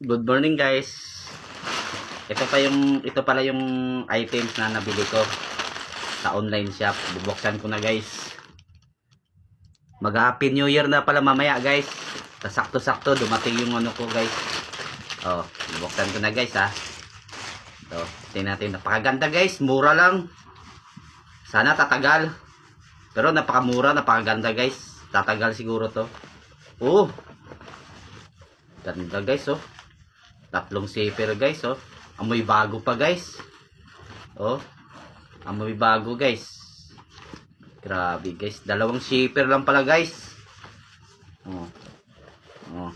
Good morning guys. Ito pala yung items na nabili ko sa online shop. Bubuksan ko na guys. Mag-Happy New Year na pala mamaya guys. Sakto-sakto dumating yung ano ko guys. Oh, bubuksan ko na guys ha. Ito, tingnan natin. Napakaganda guys, mura lang. Sana tatagal. Pero napakamura, napakaganda guys. Tatagal siguro to. Oh. Ganda guys oh. Tatlong zipper guys oh. Amoy bago pa guys. Oh. Amoy bago guys. Grabe guys. Dalawang zipper lang pala guys. Oh. Oh.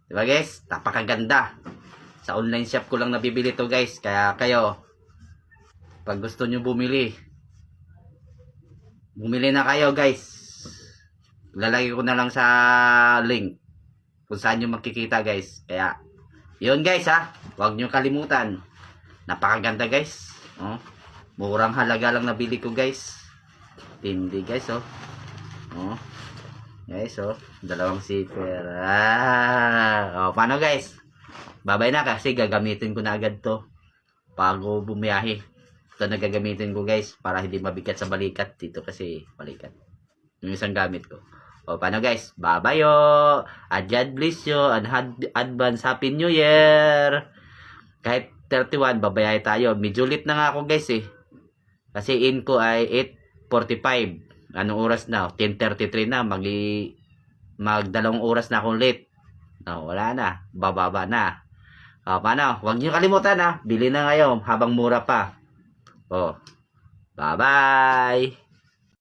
Diba guys? Napakaganda. Sa online shop ko lang nabibili to guys. Kaya kayo, pag gusto nyo bumili na kayo guys. Lalagay ko na lang sa link kung saan nyo makikita guys. Kaya yun guys ha, huwag nyo kalimutan. Napakaganda guys. Oh, murang halaga lang nabili ko guys. Tindi guys oh. Oh. Guys oh, dalawang zipper. Oh, paano guys? Babay na kasi gagamitin ko na agad to bago bumiyahe. Ito na gagamitin ko guys para hindi mabigat sa balikat. Dito kasi balikat yung isang gamit ko. O, paano guys? Bye-bye yo! And God bless you and advance Happy New Year! Kahit 31, babayay tayo. Medyo late na nga ako guys eh. Kasi in ko ay 8:45. Anong oras na? 10:33 na. Magdalawang oras na akong late. No, wala na. Bababa na. O, paano? Huwag niyo kalimutan ha. Bili na ngayon habang mura pa. O, bye-bye!